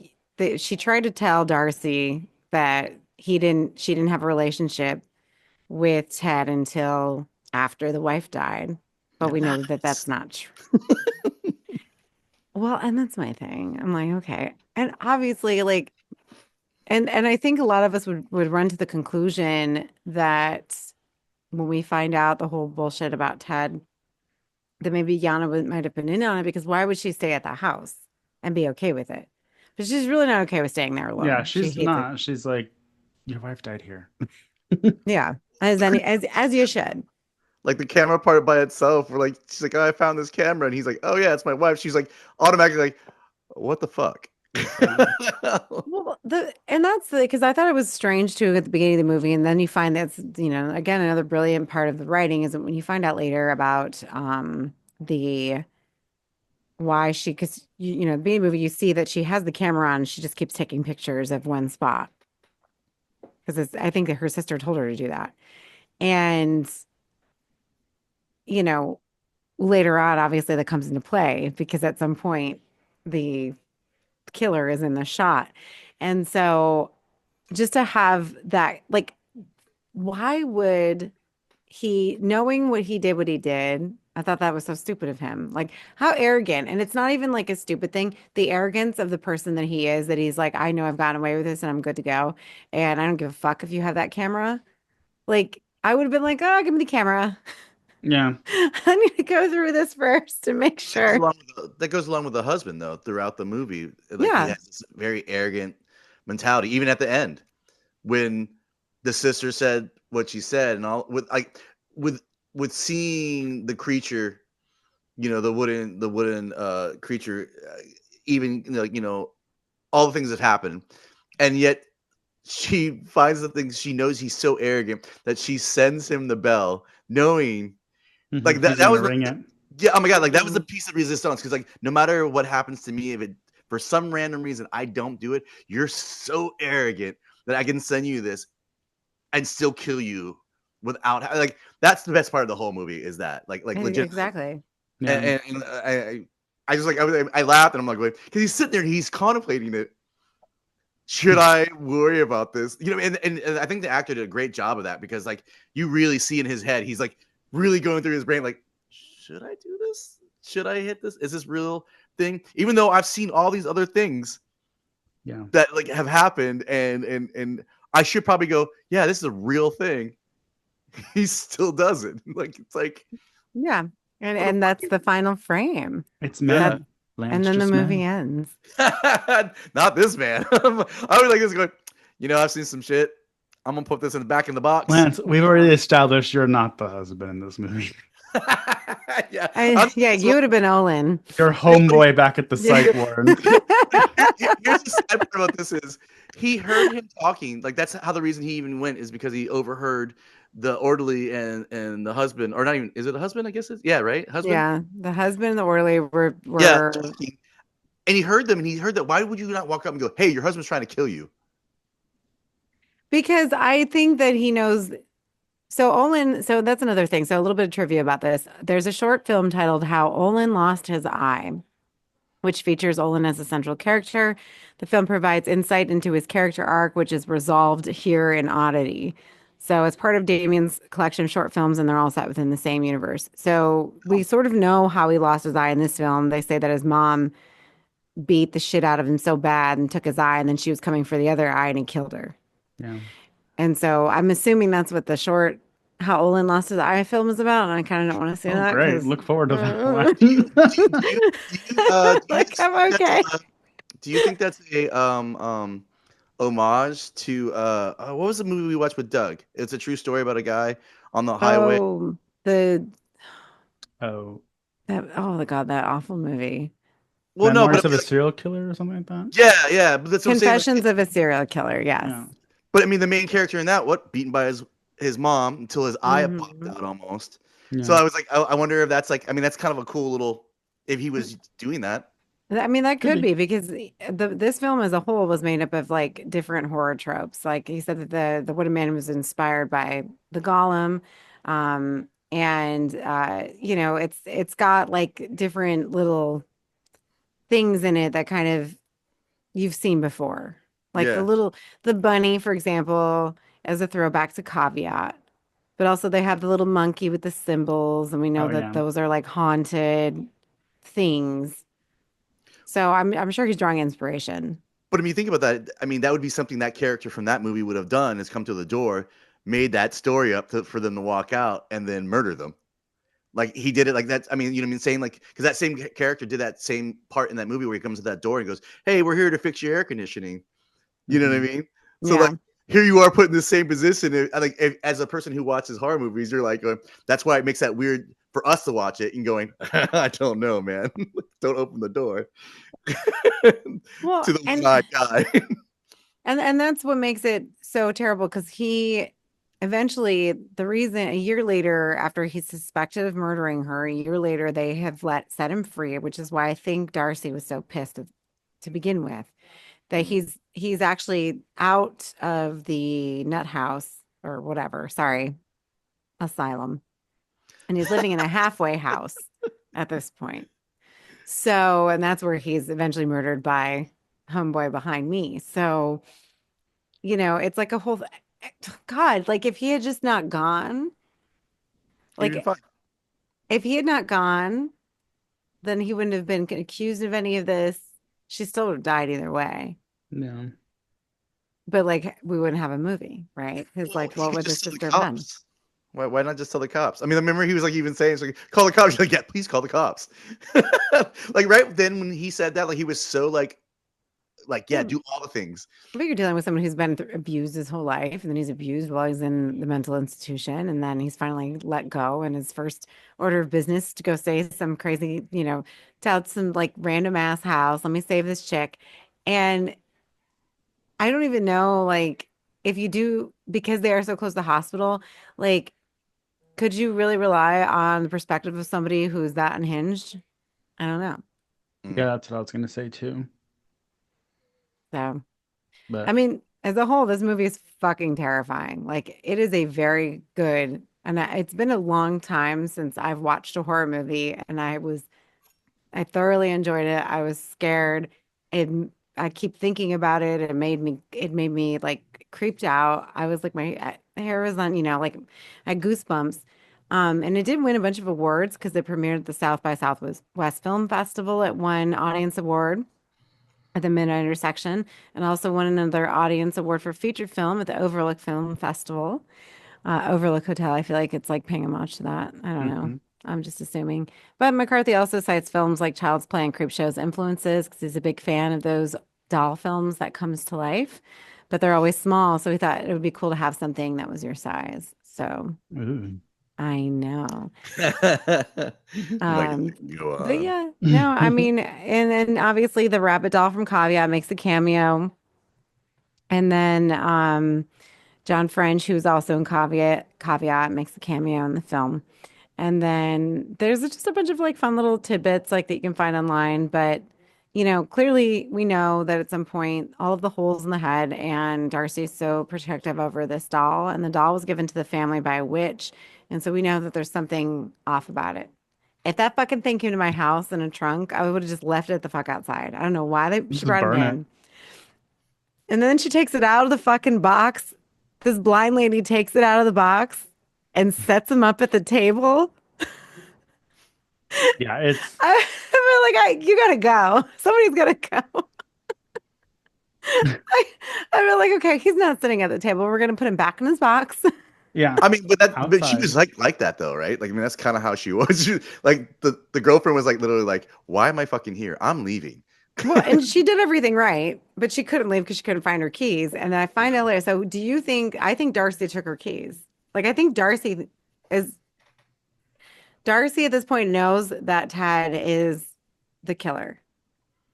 she tried to tell Darcy that she didn't have a relationship with Ted until after the wife died. But we know that that's not true. Well, and that's my thing. I'm like, okay. And obviously, like, and I think a lot of us would run to the conclusion that when we find out the whole bullshit about Ted, that maybe might have been in on it because why would she stay at the house and be okay with it? But she's really not okay with staying there Yeah, alone. She she's hates it. not. She's like, your wife died here. Yeah, as you should. like the camera part by itself, we're like, she's like, oh, I found this camera, and he's like, oh yeah, it's my wife. She's like, automatically like, what the fuck? Well, and that's because I thought it was strange too at the beginning of the movie, and then you find that's again another brilliant part of the writing is that when you find out later about the why she because the beginning of the movie you see that she has the camera on and she just keeps taking pictures of one spot because I think that her sister told her to do that, and you know later on obviously that comes into play because at some point the killer is in the shot, and so just to have that, like, why would he, knowing what he did, I thought that was so stupid of him. Like, how arrogant. And it's not even like a stupid thing. The arrogance of the person that he is, that he's like, I know I've gotten away with this and I'm good to go. And I don't give a fuck if you have that camera. Like, I would have been like, oh, give me the camera. Yeah. I need to go through this first to make sure. That goes along with the husband, though, throughout the movie. Like, he Yeah. has this very arrogant mentality, even at the end, when the sister said what she said, and all with seeing the creature, the wooden creature, even all the things that happen, and yet she finds the things, she knows he's so arrogant that she sends him the bell, knowing like that He's gonna was ring it. yeah, oh my god, like that was the piece of resistance, because like no matter what happens to me, if it for some random reason I don't do it, you're so arrogant that I can send you this and still kill you without like that's the best part of the whole movie is that like legit. Exactly. Yeah. And I just like I laughed and I'm like, wait, because he's sitting there and he's contemplating it. Should I worry about this? And I think the actor did a great job of that, because like you really see in his head, he's like really going through his brain, like, should I do this? Should I hit this? Is this real thing? Even though I've seen all these other things that like have happened, and I should probably go, yeah, this is a real thing. He still doesn't. Like it's like, Yeah. And that's the final frame. It's meta. And then the movie ends. not this man. I was like this going, I've seen some shit. I'm gonna put this in the back in the box. Lance, we've already established you're not the husband in this movie. You would have been Olin. Your homeboy back at the psych ward. Here's the sad part about this is he heard him talking. Like that's how the reason he even went is because he overheard the orderly and the husband, or not even, is it the husband? I guess it's right. Husband. Yeah, the husband and the orderly were talking. And he heard them, and he heard that. Why would you not walk up and go, "Hey, your husband's trying to kill you"? Because I think that he knows. So Olin, so that's another thing. So a little bit of trivia about this. There's a short film titled How Olin Lost His Eye, which features Olin as a central character. The film provides insight into his character arc, which is resolved here in Oddity. So it's part of Damien's collection of short films, and they're all set within the same universe. So we sort of know how he lost his eye in this film. They say that his mom beat the shit out of him so bad and took his eye, and then she was coming for the other eye and he killed her. Yeah. And so I'm assuming that's what the short How Olin Lost His Eye film is about, and I kind of don't want to say that. Great. Look forward to that one. I'm okay. Do you think that's a homage to what was the movie we watched with Doug? It's a true story about a guy on the highway. Oh, that awful movie. Well, Memoirs of a Serial Killer or something like that. Yeah, but that's what Confessions of a Serial Killer. Yes. Yeah. But I mean, the main character in that, beaten by his mom until his eye popped out almost. Yeah. So I was like, I wonder if that's like, I mean, that's kind of a cool little, if he was doing that. I mean, that could be because this film as a whole was made up of like different horror tropes. Like he said that the Wooden Man was inspired by the Golem. It's got like different little things in it that kind of you've seen before. Like the bunny, for example, as a throwback to Caveat. But also they have the little monkey with the symbols, and we know that those are like haunted things. So I'm sure he's drawing inspiration. But I mean, think about that. I mean, that would be something that character from that movie would have done, is come to the door, made that story up for them to walk out and then murder them. Like he did it like that. I mean, you know what I mean? Saying like, because that same character did that same part in that movie where he comes to that door and goes, "Hey, we're here to fix your air conditioning." You know what I mean? So like here you are put in the same position. Like as a person who watches horror movies, you're like, that's why it makes that weird for us to watch it and going, I don't know, man. Don't open the door Well, to the one-eyed guy. and that's what makes it so terrible because he eventually the reason a year later after he's suspected of murdering her, a year later they have set him free, which is why I think Darcy was so pissed to begin with that he's actually out of the nut house or whatever, sorry, asylum, and he's living in a halfway house at this point. So, and that's where he's eventually murdered by homeboy behind me. So, it's like a whole God, like if he had just not gone, You're like fine. if he had not gone, then he wouldn't have been accused of any of this. She still would have died either way. No. But like we wouldn't have a movie, right? Because Well, like he what could would the just tell the sister have done? cops. Why not just tell the cops? I mean, I remember he was like even saying, like, call the cops. She's like, yeah, please call the cops. Like right then when he said that, like he was so yeah, Yeah. do all the things. But you're dealing with someone who's been abused his whole life, and then he's abused while he's in the mental institution, and then he's finally let go. And his first order of business to go say some crazy, to out some like random ass house. Let me save this chick. And I don't even know, like, if you do, because they are so close to the hospital, like, could you really rely on the perspective of somebody who's that unhinged? I don't know. Yeah, that's what I was gonna say too. So. I But mean, as a whole, this movie is fucking terrifying. Like, it is a very good, and it's been a long time since I've watched a horror movie, and I thoroughly enjoyed it. I was scared. It, I keep thinking about it. It made me like creeped out. I was like, my hair was on, like I had goosebumps. And it did win a bunch of awards because it premiered at the South by Southwest West Film Festival. It won Audience Award at the Midnight Intersection, and also won another audience award for feature film at the Overlook Film Festival. Overlook Hotel. I feel like it's like paying homage to that. I don't know. mhm. I'm just assuming. But McCarthy also cites films like Child's Play and Creepshow's influences because he's a big fan of those doll films that comes to life, but they're always small. So we thought it would be cool to have something that was your size. So Ooh. I know. Like, Um, go but on. yeah, no, I mean, and then obviously the rabbit doll from Caveat makes a cameo. And then John French, who's also in Caveat, makes a cameo in the film. And then there's just a bunch of like fun little tidbits like that you can find online. But clearly we know that at some point all of the holes in the head and Darcy's so protective over this doll, and the doll was given to the family by a witch. And so we know that there's something off about it. If that fucking thing came to my house in a trunk, I would have just left it the fuck outside. I don't know why she Just brought it burn it. in. And then she takes it out of the fucking box. This blind lady takes it out of the box and sets him up at the table. Yeah, it's I feel like you gotta go. Somebody's gotta go. I feel like, okay, he's not sitting at the table. We're gonna put him back in his box. yeah, I mean, but she was outside. like that though, right? Like, I mean, that's kind of how she was. Like the girlfriend was like literally like, "Why am I fucking here? I'm leaving." Well, and she did everything right, but she couldn't leave because she couldn't find her keys. And then I find out later. So, do you think? I think Darcy took her keys. Like, I think is Darcy at this point knows that Ted is the killer.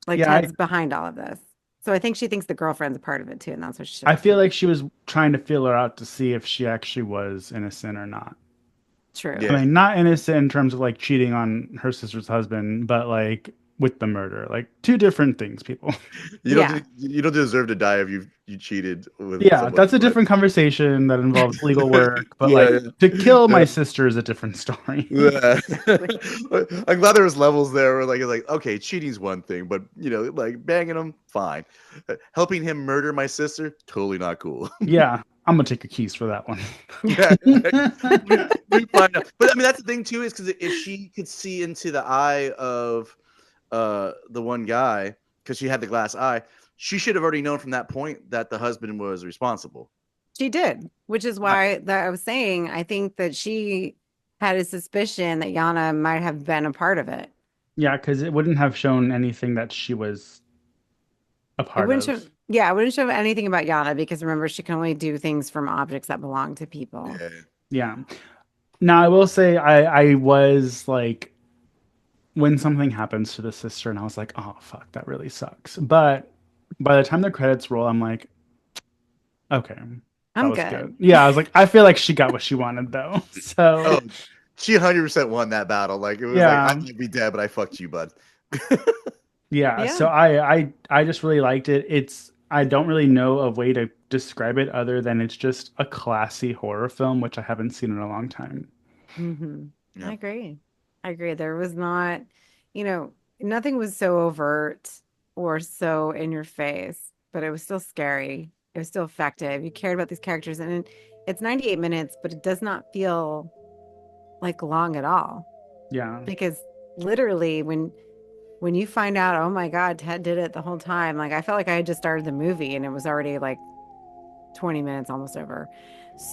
Like Yeah, Ted's behind all of this. So I think she thinks the girlfriend's a part of it too, and that's what she took I her feel keys. like she was trying to feel her out to see if she actually was innocent or not. I True. Yeah, mean, not innocent in terms of like cheating on her sister's husband, but like with the murder, like two different things, people. Yeah. you don't deserve to die if you cheated with Yeah, somebody, that's a but different conversation that involves legal work, but like yeah, to kill yeah. my sister is a different story. Yeah. I'm glad there was levels there where like okay, cheating's one thing, but like banging him, fine. Helping him murder my sister, totally not cool. Yeah, I'm gonna take your keys for that one. Yeah, we find out. But I mean, that's the thing too, is because if she could see into the eye of the one guy, because she had the glass eye, she should have already known from that point that the husband was responsible. She did, which is Right. why that I was saying I think that she had a suspicion that Yana might have been a part of it. Yeah, because it wouldn't have shown anything that she was a It part wouldn't show, of. yeah, it wouldn't show anything about Yana because remember she can only do things from objects that belong to people. Yeah. Yeah. Now I will say I was like when something happens to the sister, and I was like, oh fuck, that really sucks. But by the time the credits roll, I'm like, okay, that I'm was good. good. Yeah, I was like, I feel like she got what she wanted though. Oh, So she 100% won that battle. Like it was like I yeah, might be dead, but I fucked you, bud. yeah. Yeah. So I just really liked it. It's I don't really know a way to describe it other than it's just a classy horror film, which I haven't seen in a long time. I Yeah. agree. I agree. There was not, you know, nothing was so overt or so in your face, but it was still scary. It was still effective. You cared about these characters, and it's 98 minutes, but it does not feel like long at all. Yeah. Because literally when you find out, oh my God, Ted did it the whole time, like I felt like I had just started the movie and it was already like 20 minutes almost over.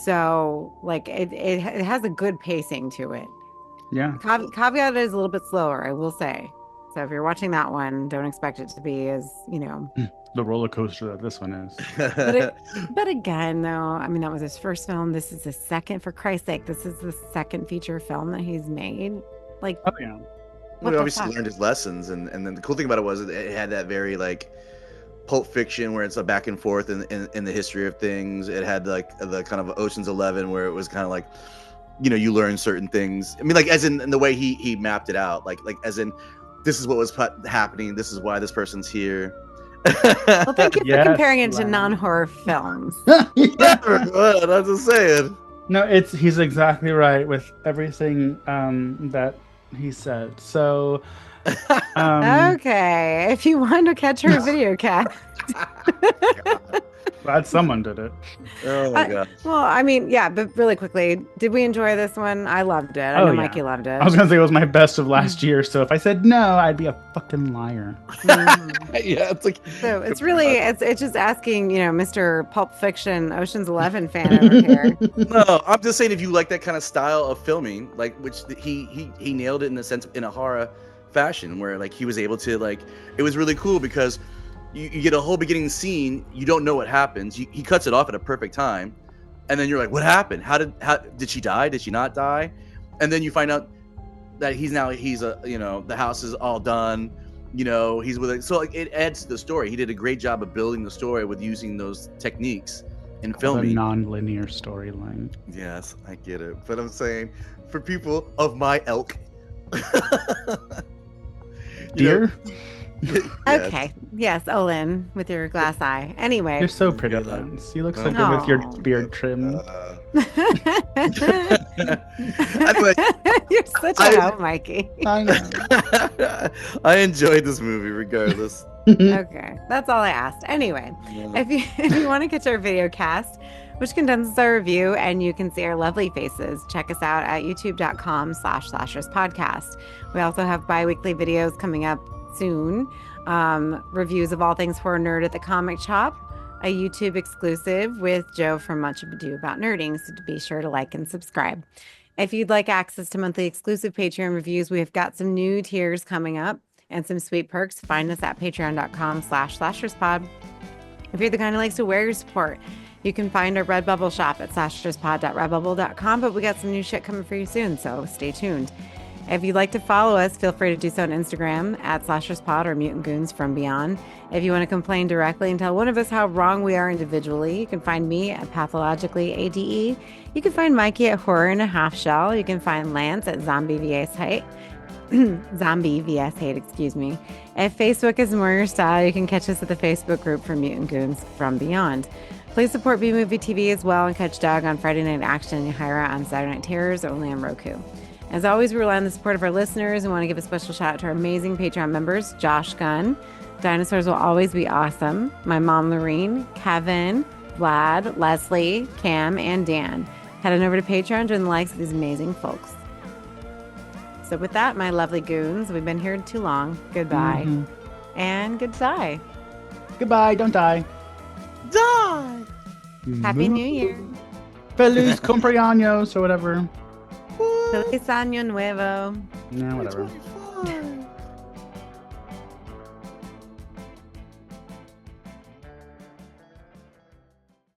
So like it has a good pacing to it. Yeah. Caveat is a little bit slower, I will say. So if you're watching that one, don't expect it to be as, The roller coaster that this one is. but again, though, I mean, that was his first film. This is the second, for Christ's sake, this is the second feature film that he's made. Like, Oh yeah. what We the obviously fuck? learned his lessons, and then the cool thing about it was it had that very like Pulp Fiction where it's a back and forth in the history of things. It had like the kind of Ocean's 11 where it was kind of like, you learn certain things. I mean, like as in the way he mapped it out, like as in this is what was happening. This is why this person's here. Well, thank you for Yes, comparing it to Len. non-horror films. Well, I'm just saying. No, he's exactly right with everything that he said. So Okay, if you want to catch her video cast. glad someone did it. Oh my god. Well, I mean, yeah, but really quickly, did we enjoy this one? I loved it. I Oh, know yeah. Mikey loved it. I was gonna say it was my best of last year, so if I said no, I'd be a fucking liar. Mhm. Yeah, it's like So it's really it's just asking, Mr. Pulp Fiction, Ocean's 11 fan over here. No, I'm just saying if you like that kind of style of filming, like which he nailed it in the sense in a horror fashion where like he was able to like it was really cool because you get a whole beginning scene, you don't know what happens. He cuts it off at a perfect time, and then you're like, what happened? How did she die? Did she not die? And then you find out that he's the house is all done. He's with it. So like it adds to the story. He did a great job of building the story with using those techniques in The filming. non-linear storyline. Yes, I get it. But I'm saying for people of my ilk. Dear, Yes. Okay. Yes, Olin, with your glass eye. Anyway. you're so pretty, God. Lens. You look so Oh. good with your Aw. beard trim. Anyway, You're such a hoe, Mikey. I know. I enjoyed this movie regardless. Okay, that's all I asked. Anyway, if you want to catch our video cast, which condenses our review and you can see our lovely faces, check us out at youtube.com/slasherspodcast. We also have bi-weekly videos coming up soon. Reviews of all things horror nerd at the comic shop, a YouTube exclusive with Joe from Much Ado About Nerding, so be sure to like and subscribe. If you'd like access to monthly exclusive Patreon reviews, we've got some new tiers coming up and some sweet perks. Find us at patreon.com/slasherspod. If you're the kind who likes to wear your support, you can find our Redbubble shop at slasherspod.redbubble.com, but we got some new shit coming for you soon, so stay tuned. If you'd like to follow us, feel free to do so on Instagram at slasherspod or Mutant Goons from Beyond. If you want to complain directly and tell one of us how wrong we are individually, you can find me at pathologicallyade. You can find Mikey at Horror in a Half Shell. You can find Lance at Zombie vs. Hate. Zombie vs. Hate, excuse me. If Facebook is more your style, you can catch us at the Facebook group for Mutant Goons from Beyond. Please support B-Movie TV as well and catch Doug on Friday Night Action and Hira on Saturday Night Terrors, only on Roku. As always, we rely on the support of our listeners and want to give a special shout out to our amazing Patreon members, Josh Gunn, Dinosaurs Will Always Be Awesome, my mom Lorene, Kevin, Vlad, Leslie, Cam, and Dan. Head on over to Patreon, join the likes of these amazing folks. So with that, my lovely goons, we've been here too long. Goodbye. And goodbye. Goodbye, don't die. Die. Happy New Year. Feliz cumpleaños or whatever. Feliz Año Nuevo. Yeah, whatever. 2025.